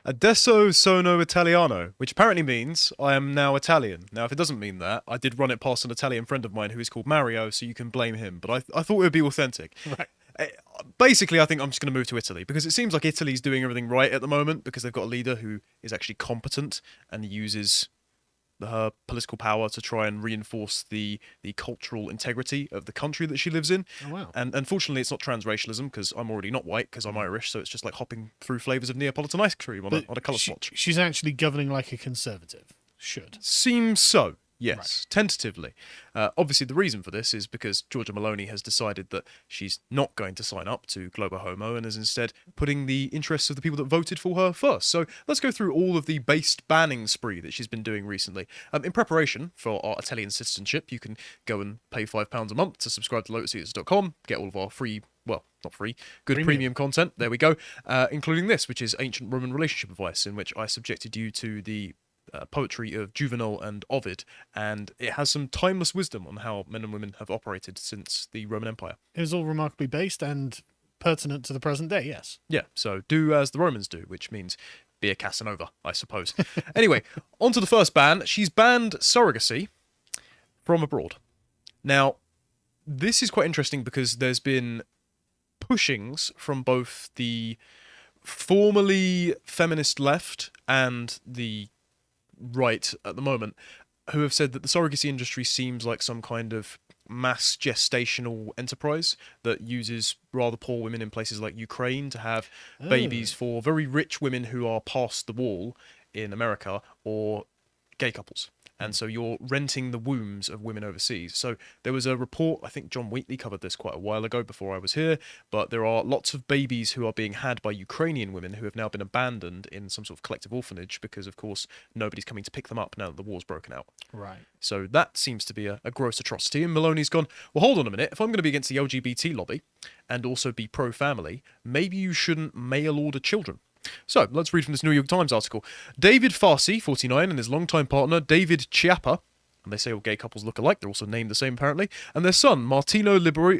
Adesso sono Italiano, which apparently means I am now Italian. Now, if it doesn't mean that, I did run it past an Italian friend of mine who is called Mario, so you can blame him. But I thought it would be authentic. Right. Eh, Basically, I think I'm just going to move to Italy because it seems like Italy's doing everything right at the moment because they've got a leader who is actually competent and uses her political power to try and reinforce the cultural integrity of the country that she lives in. Oh, wow. And unfortunately, it's not transracialism because I'm already not white because I'm Irish, so it's just like hopping through flavours of Neapolitan ice cream on a colour swatch. She's actually governing like a conservative. Should. Seems so. Yes, tentatively. Obviously, the reason for this is because Giorgia Meloni has decided that she's not going to sign up to Globo Homo and is instead putting the interests of the people that voted for her first. So let's go through all of the based banning spree that she's been doing recently. In preparation for our Italian citizenship, you can go and pay £5 a month to subscribe to lotuseaters.com, get all of our free, well, not free, good premium content. There we go, including this, which is Ancient Roman Relationship Advice, in which I subjected you to the poetry of Juvenal and Ovid, and it has some timeless wisdom on how men and women have operated since the Roman Empire. It was all remarkably based and pertinent to the present day, yes. Yeah, so do as the Romans do, which means be a Casanova, I suppose. Anyway, on to the first ban. She's banned surrogacy from abroad. Now, this is quite interesting because there's been pushings from both the formerly feminist left and the right at the moment who have said that the surrogacy industry seems like some kind of mass gestational enterprise that uses rather poor women in places like Ukraine to have babies for very rich women who are past the wall in America or gay couples. And so you're renting the wombs of women overseas. So there was a report, I think John Wheatley covered this quite a while ago before I was here, but there are lots of babies who are being had by Ukrainian women who have now been abandoned in some sort of collective orphanage because, of course, nobody's coming to pick them up now that the war's broken out. Right. So that seems to be a gross atrocity. And Maloney's gone, well, hold on a minute. If I'm going to be against the LGBT lobby and also be pro-family, maybe you shouldn't mail order children. So, let's read from this New York Times article. David Farsi, 49, and his longtime partner, David Chiappa, and they say all gay couples look alike, they're also named the same apparently, and their son, Martino Libero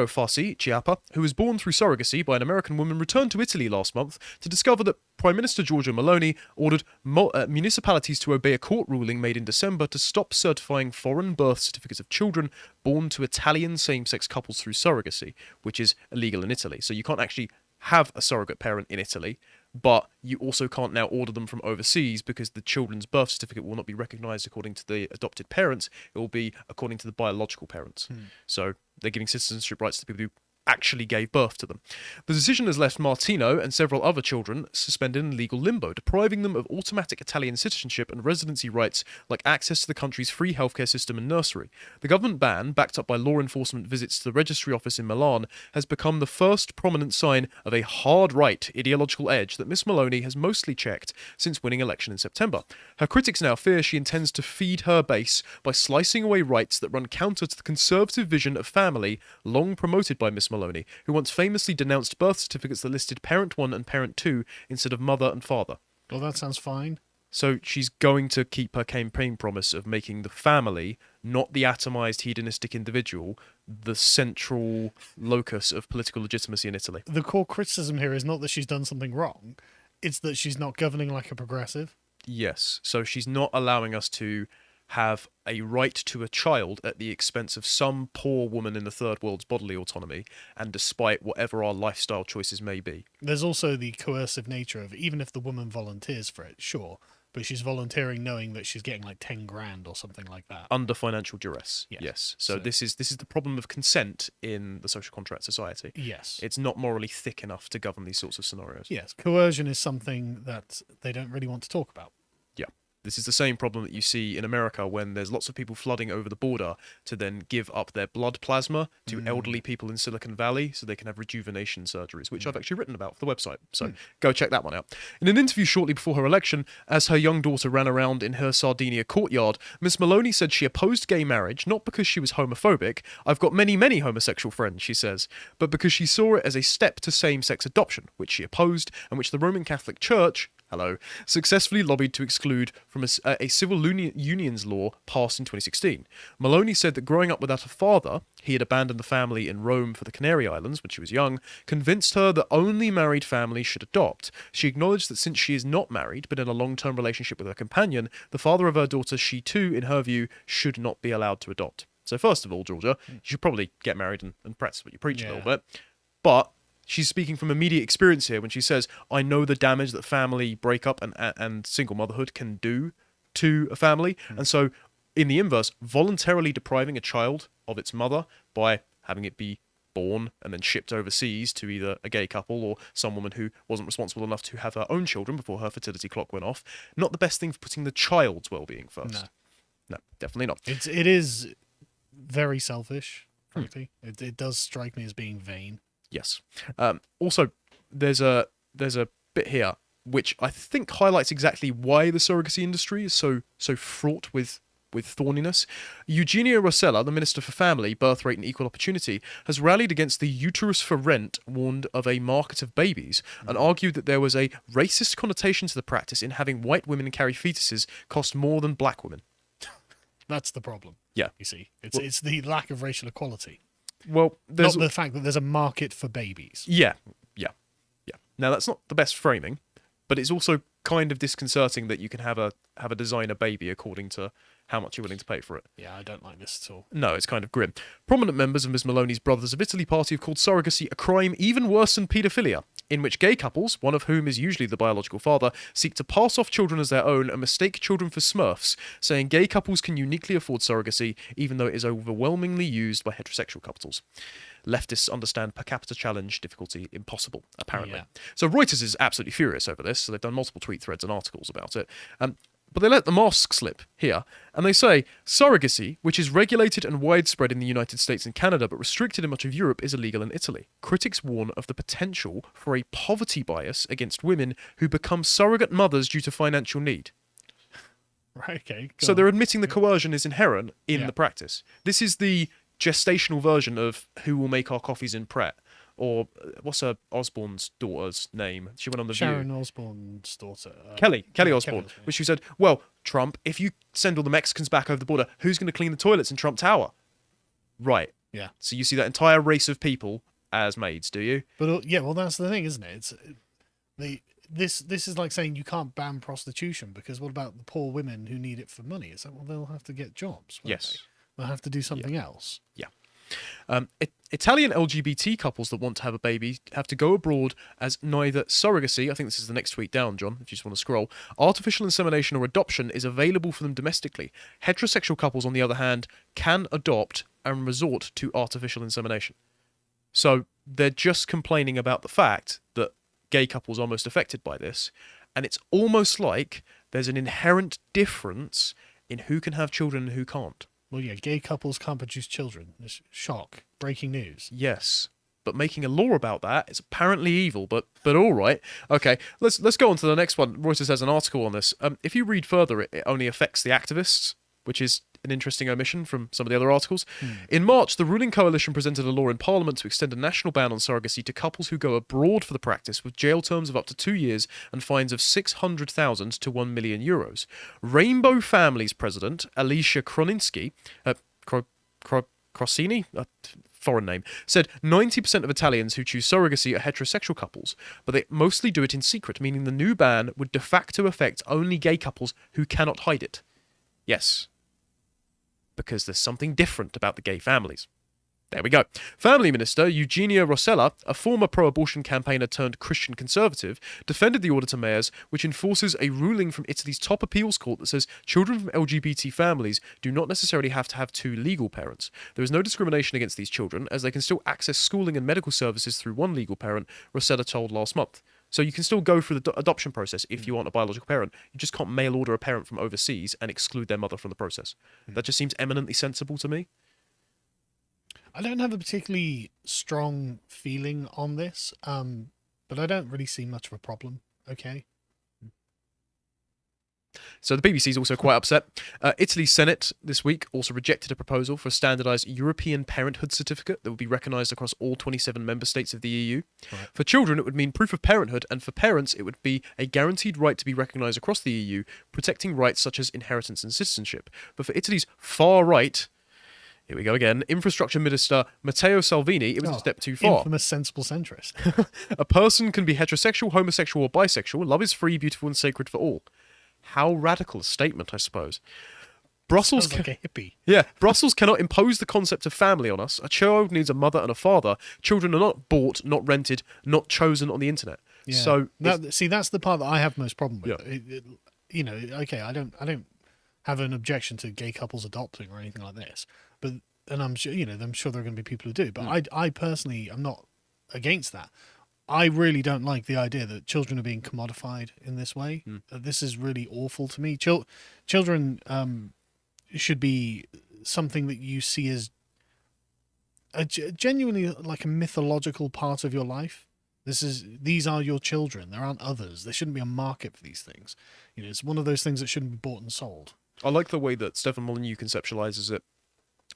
Farsi Chiappa, who was born through surrogacy by an American woman, returned to Italy last month to discover that Prime Minister Giorgia Meloni ordered municipalities to obey a court ruling made in December to stop certifying foreign birth certificates of children born to Italian same-sex couples through surrogacy, which is illegal in Italy. So you can't actually have a surrogate parent in Italy, but you also can't now order them from overseas because the children's birth certificate will not be recognised according to the adopted parents. It will be according to the biological parents. So they're giving citizenship rights to people who actually gave birth to them. The decision has left Martino and several other children suspended in legal limbo, depriving them of automatic Italian citizenship and residency rights like access to the country's free healthcare system and nursery. The government ban, backed up by law enforcement visits to the registry office in Milan, has become the first prominent sign of a hard-right ideological edge that Miss Meloni has mostly checked since winning election in September. Her critics now fear she intends to feed her base by slicing away rights that run counter to the conservative vision of family long promoted by Miss Meloni, who once famously denounced birth certificates that listed parent 1 and parent 2 instead of mother and father. Well, that sounds fine. So she's going to keep her campaign promise of making the family, not the atomized hedonistic individual, the central locus of political legitimacy in Italy. The core criticism here is not that she's done something wrong, it's that she's not governing like a progressive. Yes, so she's not allowing us to have a right to a child at the expense of some poor woman in the third world's bodily autonomy, and despite whatever our lifestyle choices may be. There's also the coercive nature of, even if the woman volunteers for it, sure, but she's volunteering knowing that she's getting like 10 grand or something like that. Under financial duress, Yes. yes. So this is the problem of consent in the social contract society. Yes. It's not morally thick enough to govern these sorts of scenarios. Yes, coercion is something that they don't really want to talk about. Yeah. This is the same problem that you see in America when there's lots of people flooding over the border to then give up their blood plasma to elderly people in Silicon Valley so they can have rejuvenation surgeries, which I've actually written about for the website. So go check that one out. In an interview shortly before her election, as her young daughter ran around in her Sardinia courtyard, Miss Meloni said she opposed gay marriage not because she was homophobic. I've got many, many homosexual friends, she says, but because she saw it as a step to same-sex adoption, which she opposed and which the Roman Catholic Church hello, successfully lobbied to exclude from a civil unions law passed in 2016. Maloney said that growing up without a father, he had abandoned the family in Rome for the Canary Islands when she was young, convinced her that only married families should adopt. She acknowledged that since she is not married, but in a long-term relationship with her companion, the father of her daughter, she too, in her view, should not be allowed to adopt. So first of all, Georgia, you should probably get married and practice what you preach a little bit. But she's speaking from immediate experience here when she says, I know the damage that family breakup and single motherhood can do to a family. And so, in the inverse, voluntarily depriving a child of its mother by having it be born and then shipped overseas to either a gay couple or some woman who wasn't responsible enough to have her own children before her fertility clock went off, not the best thing for putting the child's well-being first. No, definitely not. It is very selfish, frankly. It does strike me as being vain. Yes. Also, there's a bit here which I think highlights exactly why the surrogacy industry is so fraught with thorniness. Eugenia Rossella, the Minister for Family, Birth Rate and Equal Opportunity, has rallied against the uterus for rent, warned of a market of babies, and argued that there was a racist connotation to the practice in having white women carry fetuses cost more than black women. That's the problem. Yeah. You see, it's the lack of racial equality. Well, not the fact that there's a market for babies. Yeah. Now that's not the best framing, but it's also kind of disconcerting that you can have a designer baby according to how much you're willing to pay for it. Yeah, I don't like this at all. No, it's kind of grim. Prominent members of Ms. Maloney's Brothers of Italy party have called surrogacy a crime even worse than paedophilia, in which gay couples, one of whom is usually the biological father, seek to pass off children as their own and mistake children for Smurfs, saying gay couples can uniquely afford surrogacy, even though it is overwhelmingly used by heterosexual couples. Leftists understand per capita challenge difficulty impossible, apparently. Yeah. So Reuters is absolutely furious over this, so they've done multiple tweet threads and articles about it. But they let the mask slip here, and they say, surrogacy, which is regulated and widespread in the United States and Canada but restricted in much of Europe, is illegal in Italy. Critics warn of the potential for a poverty bias against women who become surrogate mothers due to financial need. Right, okay. So they're admitting the coercion is inherent in the practice. This is the gestational version of Who Will Make Our Coffees in Pret, or what's her Osborne's daughter's name? She went on The View. Sharon Osbourne's daughter. Kelly Osbourne, which she said, well, Trump, if you send all the Mexicans back over the border, who's going to clean the toilets in Trump Tower? Right. Yeah. So you see that entire race of people as maids, do you? But yeah, well, that's the thing, isn't it? This is like saying you can't ban prostitution because what about the poor women who need it for money? It's like, well, they'll have to get jobs. Yes. They? They'll have to do something else. Yeah. Italian LGBT couples that want to have a baby have to go abroad as neither surrogacy, I think this is the next tweet down, John, if you just want to scroll, artificial insemination or adoption is available for them domestically. Heterosexual couples, on the other hand, can adopt and resort to artificial insemination. So they're just complaining about the fact that gay couples are most affected by this, and it's almost like there's an inherent difference in who can have children and who can't. Well, yeah, gay couples can't produce children. It's shock. Breaking news. Yes, but making a law about that is apparently evil. But all right, okay. Let's go on to the next one. Reuters has an article on this. If you read further, it only affects the activists, which is an interesting omission from some of the other articles. In March, the ruling coalition presented a law in Parliament to extend a national ban on surrogacy to couples who go abroad for the practice, with jail terms of up to 2 years and fines of 600,000 to 1 million euros. Rainbow Families president Alicia Kroninsky, Crosini, foreign name, said 90% of Italians who choose surrogacy are heterosexual couples, but they mostly do it in secret, meaning the new ban would de facto affect only gay couples who cannot hide it. Yes. Because there's something different about the gay families. There we go. Family Minister Eugenia Rossella, a former pro-abortion campaigner turned Christian conservative, defended the order to mayors, which enforces a ruling from Italy's top appeals court that says children from LGBT families do not necessarily have to have two legal parents. There is no discrimination against these children, as they can still access schooling and medical services through one legal parent, Rossella told last month. So you can still go through the adoption process if you aren't a biological parent. You just can't mail order a parent from overseas and exclude their mother from the process. That just seems eminently sensible to me. I don't have a particularly strong feeling on this, but I don't really see much of a problem. Okay. So the BBC is also quite upset. Italy's Senate this week also rejected a proposal for a standardised European parenthood certificate that would be recognised across all 27 member states of the EU. Right. For children, it would mean proof of parenthood, and for parents, it would be a guaranteed right to be recognised across the EU, protecting rights such as inheritance and citizenship. But for Italy's far right, here we go again, Infrastructure Minister Matteo Salvini, it was a step too far. Infamous sensible centrist. A person can be heterosexual, homosexual, or bisexual. Love is free, beautiful, and sacred for all. How radical a statement, I suppose. Brussels, Sounds like a hippie. yeah, Brussels cannot impose the concept of family on us. A child needs a mother and a father. Children are not bought, not rented, not chosen on the internet. Yeah. So that's the part that I have most problem with. Yeah. Okay, I don't have an objection to gay couples adopting or anything like this, but I'm sure I'm sure there are going to be people who do. But I personally am not against that. I really don't like the idea that children are being commodified in this way. This is really awful to me. Children should be something that you see as genuinely like a mythological part of your life. These are your children. There aren't others. There shouldn't be a market for these things. It's one of those things that shouldn't be bought and sold. I like the way that Stefan Molyneux conceptualizes it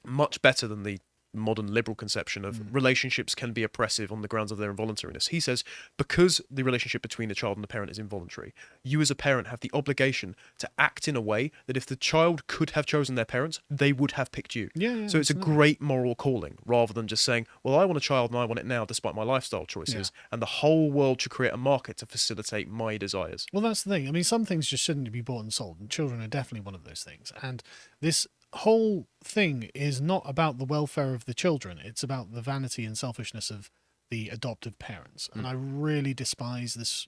much better than the modern liberal conception of relationships can be oppressive on the grounds of their involuntariness. He says, because the relationship between the child and the parent is involuntary, you as a parent have the obligation to act in a way that if the child could have chosen their parents, they would have picked you. Yeah, so it's a great moral calling, rather than just saying, well, I want a child and I want it now despite my lifestyle choices, and the whole world should create a market to facilitate my desires. Well, that's the thing. I mean, some things just shouldn't be bought and sold, and children are definitely one of those things. And this whole thing is not about the welfare of the children. It's about the vanity and selfishness of the adoptive parents. And I really despise this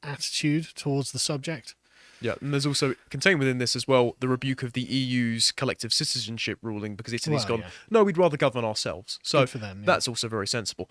attitude towards the subject. Yeah, and there's also contained within this as well the rebuke of the EU's collective citizenship ruling, because Italy's gone, no, we'd rather govern ourselves. So Good for them, that's also very sensible.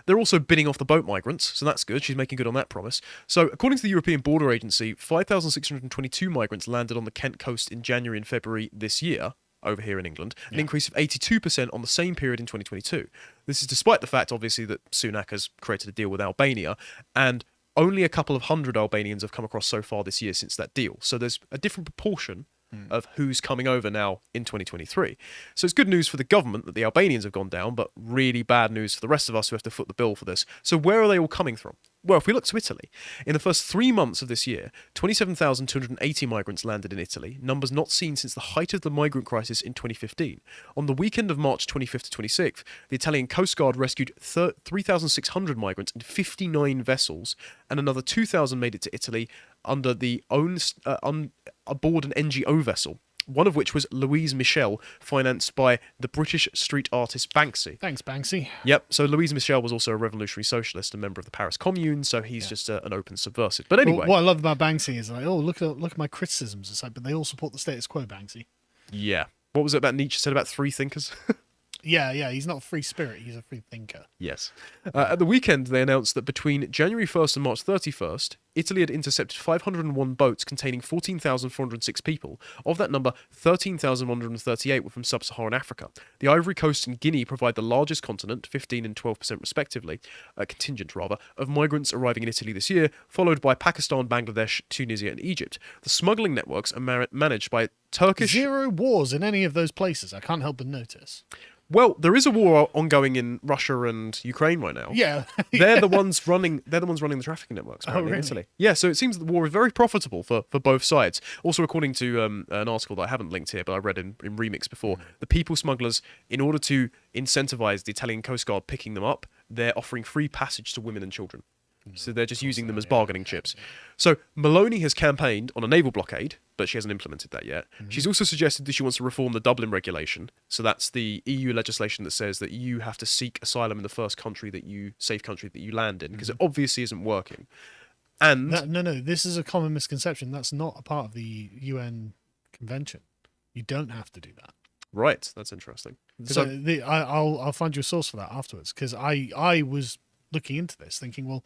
They're also bidding off the boat migrants, so that's good. She's making good on that promise. So according to the European Border Agency, 5,622 migrants landed on the Kent coast in January and February this year, over here in England, an increase of 82% on the same period in 2022. This is despite the fact, obviously, that Sunak has created a deal with Albania, and only a couple of hundred Albanians have come across so far this year since that deal. So there's a different proportion of who's coming over now in 2023. So it's good news for the government that the Albanians have gone down, but really bad news for the rest of us who have to foot the bill for this. So where are they all coming from? Well, if we look to Italy, in the first 3 months of this year, 27,280 migrants landed in Italy, numbers not seen since the height of the migrant crisis in 2015. On the weekend of March 25th to 26th, the Italian Coast Guard rescued 3,600 migrants in 59 vessels, and another 2,000 made it to Italy under aboard an NGO vessel, one of which was Louise Michel, financed by the British street artist Banksy. Thanks, Banksy. Yep, so Louise Michel was also a revolutionary socialist, a member of the Paris Commune, so he's just an open subversive. But anyway... Well, what I love about Banksy is like, look at my criticisms. It's like, but they all support the status quo, Banksy. Yeah. What was it about Nietzsche said about free thinkers? Yeah, he's not a free spirit, he's a free thinker. Yes. At the weekend, they announced that between January 1st and March 31st, Italy had intercepted 501 boats containing 14,406 people. Of that number, 13,138 were from sub-Saharan Africa. The Ivory Coast and Guinea provide the largest continent, 15 and 12% respectively, contingent rather, of migrants arriving in Italy this year, followed by Pakistan, Bangladesh, Tunisia and Egypt. The smuggling networks are managed by Turkish... Zero wars in any of those places, I can't help but notice. Well, there is a war ongoing in Russia and Ukraine right now. Yeah. They're the ones running the trafficking networks apparently in Italy. Yeah, so it seems that the war is very profitable for both sides. Also, according to an article that I haven't linked here, but I read in Remix before, the people smugglers, in order to incentivize the Italian Coast Guard picking them up, they're offering free passage to women and children. So they're just using them as bargaining chips. So Meloni has campaigned on a naval blockade, but she hasn't implemented that yet. She's also suggested that she wants to reform the Dublin regulation. So that's the EU legislation that says that you have to seek asylum in the first safe country that you land in, because it obviously isn't working. And no, this is a common misconception. That's not a part of the UN convention. You don't have to do that. Right, that's interesting. So I'll find you a source for that afterwards, because I was looking into this thinking, well,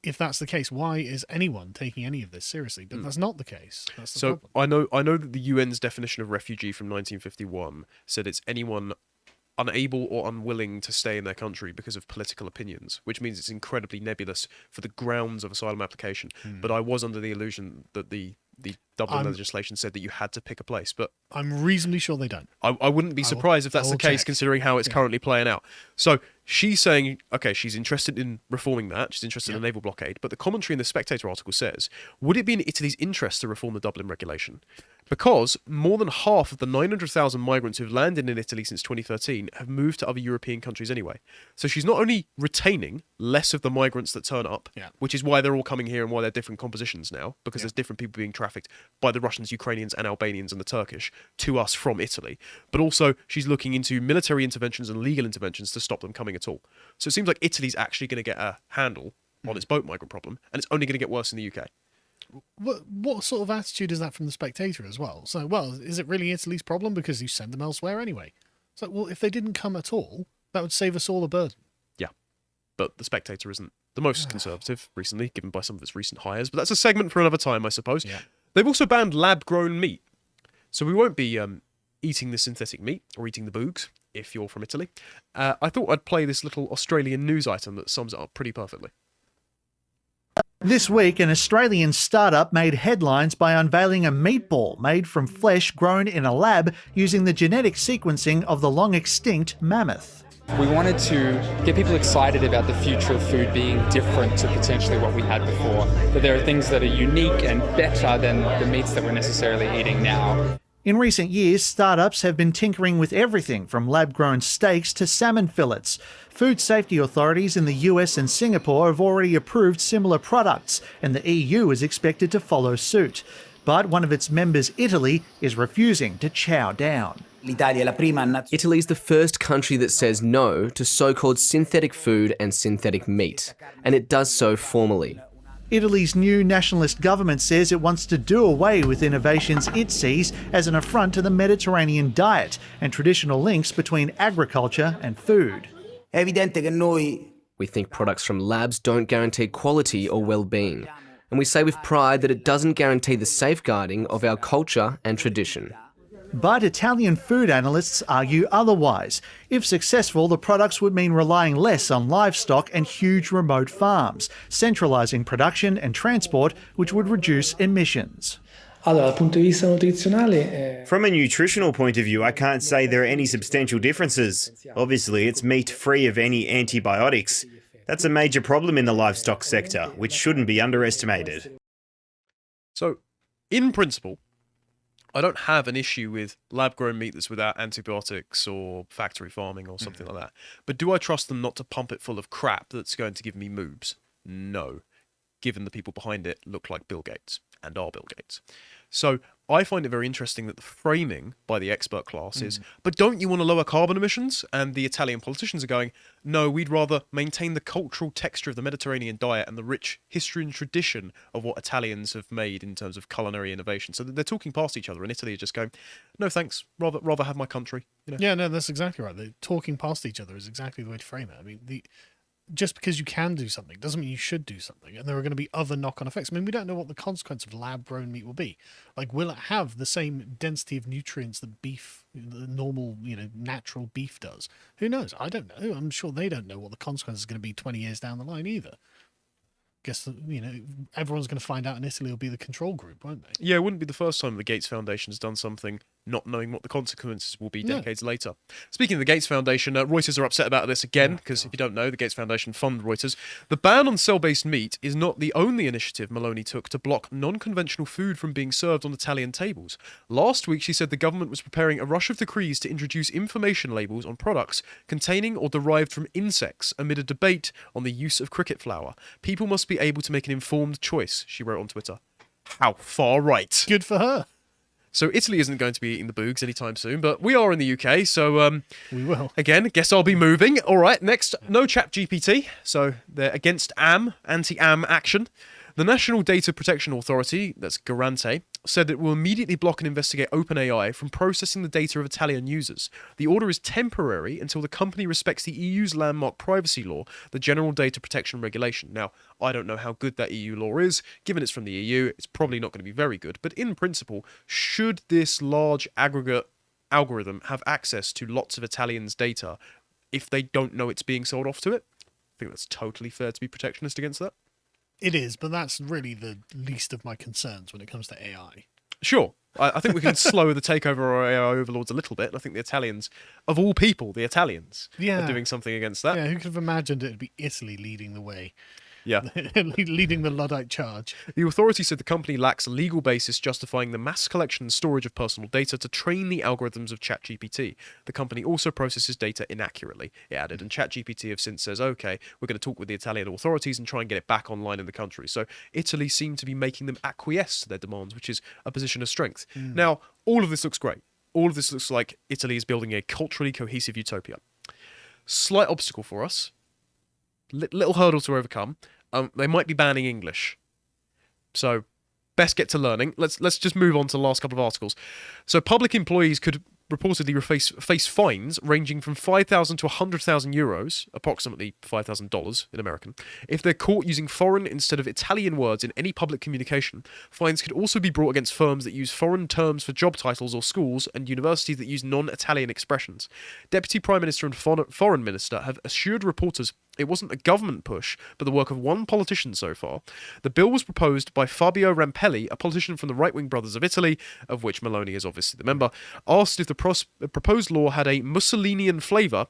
if that's the case, why is anyone taking any of this seriously? But that's not the case. That's the problem. I know that the UN's definition of refugee from 1951 said it's anyone unable or unwilling to stay in their country because of political opinions, which means it's incredibly nebulous for the grounds of asylum application. But I was under the illusion that the Dublin legislation said that you had to pick a place. But I'm reasonably sure they don't. I wouldn't be surprised if that's the case, considering how it's currently playing out. So she's saying, okay, she's interested in reforming that. She's interested in the naval blockade. But the commentary in the Spectator article says, would it be in Italy's interest to reform the Dublin regulation? Because more than half of the 900,000 migrants who've landed in Italy since 2013 have moved to other European countries anyway. So she's not only retaining less of the migrants that turn up, which is why they're all coming here and why they're different compositions now, because there's different people being trafficked by the Russians, Ukrainians, and Albanians and the Turkish to us from Italy. But also she's looking into military interventions and legal interventions to stop them coming at all. So it seems like Italy's actually going to get a handle on its boat migrant problem, and it's only going to get worse in the UK. What sort of attitude is that from the Spectator as well? So, well, is it really Italy's problem because you send them elsewhere anyway? It's like, well, if they didn't come at all, that would save us all a burden. Yeah, but the Spectator isn't the most conservative recently, given by some of its recent hires. But that's a segment for another time, I suppose. Yeah. They've also banned lab-grown meat. So we won't be eating the synthetic meat or eating the boogs if you're from Italy. I thought I'd play this little Australian news item that sums it up pretty perfectly. This week, an Australian startup made headlines by unveiling a meatball made from flesh grown in a lab using the genetic sequencing of the long-extinct mammoth. We wanted to get people excited about the future of food being different to potentially what we had before. That there are things that are unique and better than the meats that we're necessarily eating now. In recent years, startups have been tinkering with everything from lab-grown steaks to salmon fillets. Food safety authorities in the US and Singapore have already approved similar products, and the EU is expected to follow suit. But one of its members, Italy, is refusing to chow down. Italy is the first country that says no to so-called synthetic food and synthetic meat, and it does so formally. Italy's new nationalist government says it wants to do away with innovations it sees as an affront to the Mediterranean diet and traditional links between agriculture and food. We think products from labs don't guarantee quality or well-being, and we say with pride that it doesn't guarantee the safeguarding of our culture and tradition. But Italian food analysts argue otherwise. If successful, the products would mean relying less on livestock and huge remote farms, centralising production and transport, which would reduce emissions. From a nutritional point of view, I can't say there are any substantial differences. Obviously, it's meat free of any antibiotics. That's a major problem in the livestock sector, which shouldn't be underestimated. So, in principle, I don't have an issue with lab-grown meat that's without antibiotics or factory farming or something like that. But do I trust them not to pump it full of crap that's going to give me moobs? No, given the people behind it look like Bill Gates and are Bill Gates. So I find it very interesting that the framing by the expert class is, but don't you want to lower carbon emissions? And the Italian politicians are going, no, we'd rather maintain the cultural texture of the Mediterranean diet and the rich history and tradition of what Italians have made in terms of culinary innovation. So they're talking past each other, and Italy are just going, no thanks, rather have my country. You know? Yeah, no, that's exactly right. They're talking past each other is exactly the way to frame it. I mean, just because you can do something doesn't mean you should do something, and there are going to be other knock-on effects. I mean, we don't know what the consequence of lab-grown meat will be. Like, will it have the same density of nutrients that beef, the normal, natural beef does? Who knows? I don't know. I'm sure they don't know what the consequence is going to be 20 years down the line either. Guess everyone's going to find out in Italy will be the control group, won't they? Yeah, it wouldn't be the first time the Gates Foundation has done something not knowing what the consequences will be decades later. Speaking of the Gates Foundation, Reuters are upset about this again, because if you don't know, the Gates Foundation fund Reuters. The ban on cell-based meat is not the only initiative Meloni took to block non-conventional food from being served on Italian tables. Last week, she said the government was preparing a rush of decrees to introduce information labels on products containing or derived from insects amid a debate on the use of cricket flour. People must be able to make an informed choice, she wrote on Twitter. How far right. Good for her. So Italy isn't going to be eating the boogs anytime soon, but we are in the UK, so we will. Again, guess I'll be moving. All right, next, no ChatGPT, so they're against anti-AM action. The National Data Protection Authority, that's Garante, said it will immediately block and investigate OpenAI from processing the data of Italian users. The order is temporary until the company respects the EU's landmark privacy law, the General Data Protection Regulation. Now, I don't know how good that EU law is. Given it's from the EU, it's probably not going to be very good. But in principle, should this large aggregate algorithm have access to lots of Italians' data if they don't know it's being sold off to it? I think that's totally fair to be protectionist against that. It is, but that's really the least of my concerns when it comes to AI. Sure. I think we can slow the takeover of our AI overlords a little bit. And I think the Italians, of all people, the Italians Yeah. are doing something against that. Yeah, who could have imagined it'd be Italy leading the way, Yeah. leading the Luddite charge? The authority said the company lacks a legal basis justifying the mass collection and storage of personal data to train the algorithms of ChatGPT. The company also processes data inaccurately, it added, and ChatGPT have since says, okay, we're going to talk with the Italian authorities and try and get it back online in the country. So Italy seemed to be making them acquiesce to their demands, which is a position of strength. Now, all of this looks great. All of this looks like Italy is building a culturally cohesive utopia. Slight obstacle for us. Little hurdle to overcome. They might be banning English. So, best get to learning. Let's just move on to the last couple of articles. So, public employees could reportedly face fines ranging from 5,000 to 100,000 euros, approximately $5,000 in American, if they're caught using foreign instead of Italian words in any public communication. Fines could also be brought against firms that use foreign terms for job titles or schools and universities that use non-Italian expressions. Deputy Prime Minister and Foreign Minister have assured reporters it wasn't a government push, but the work of one politician so far. The bill was proposed by Fabio Rampelli, a politician from the right-wing Brothers of Italy, of which Meloni is obviously the member. Asked if the proposed law had a Mussolinian flavour,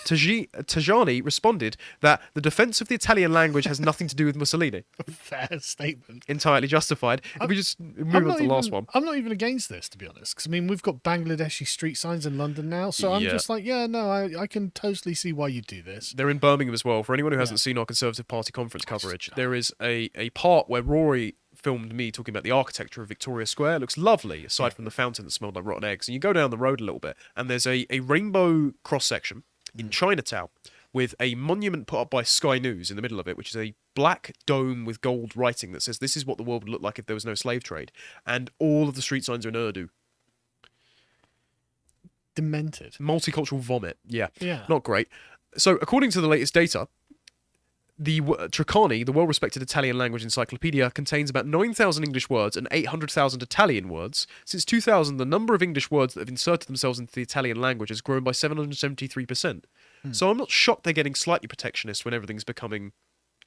Tajani responded that the defence of the Italian language has nothing to do with Mussolini. Fair statement. Entirely justified. If we just move on to the last one. I'm not even against this, to be honest, because I mean we've got Bangladeshi street signs in London now, so I'm Yeah. just like, yeah, no, I can totally see why you do this. They're in Birmingham as well. For anyone who hasn't seen our Conservative Party conference coverage, there is a part where Rory filmed me talking about the architecture of Victoria Square. It looks lovely, aside from the fountain that smelled like rotten eggs. And you go down the road a little bit, and there's a rainbow cross-section in Chinatown with a monument put up by Sky News in the middle of it, which is a black dome with gold writing that says, this is what the world would look like if there was no slave trade. And all of the street signs are in Urdu. Demented. Multicultural vomit. Yeah. Yeah. Not great. So, according to the latest data, the Treccani, the well-respected Italian language encyclopedia, contains about 9,000 English words and 800,000 Italian words. Since 2000, the number of English words that have inserted themselves into the Italian language has grown by 773%. So I'm not shocked they're getting slightly protectionist when everything's becoming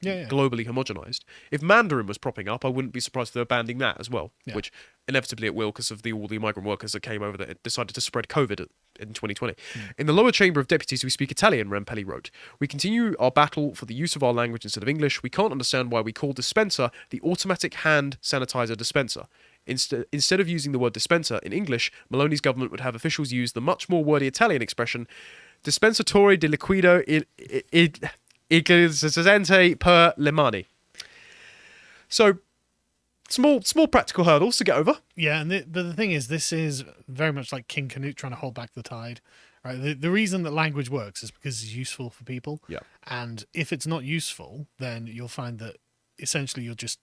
Yeah. globally homogenized. If Mandarin was propping up, I wouldn't be surprised if they were banning that as well, Yeah. which inevitably it will because of all the migrant workers that came over that decided to spread COVID in 2020. In the lower chamber of deputies, we speak Italian, Rampelli wrote. We continue our battle for the use of our language instead of English. We can't understand why we call dispenser the automatic hand sanitizer dispenser. Instead of using the word dispenser in English, Meloni's government would have officials use the much more wordy Italian expression dispensatore di liquido Ignorante per le mani. So, small practical hurdles to get over. Yeah, but the thing is, this is very much like King Canute trying to hold back the tide. Right? The reason that language works is because it's useful for people. Yeah. And if it's not useful, then you'll find that essentially you're just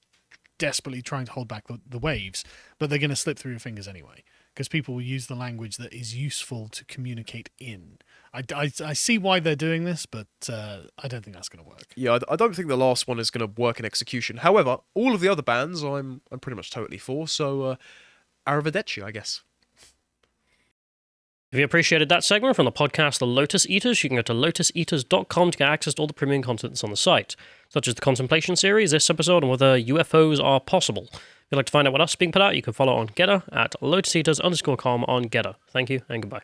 desperately trying to hold back the waves, but they're going to slip through your fingers anyway, because people will use the language that is useful to communicate in. I see why they're doing this, but I don't think that's going to work. Yeah, I don't think the last one is going to work in execution. However, all of the other bans I'm pretty much totally for, so arrivederci, I guess. If you appreciated that segment from the podcast The Lotus Eaters, you can go to lotuseaters.com to get access to all the premium content that's on the site, such as the Contemplation series, this episode, and whether UFOs are possible. If you'd like to find out what else is being put out, you can follow on Getter at lotuseaters_com on Getter. Thank you and goodbye.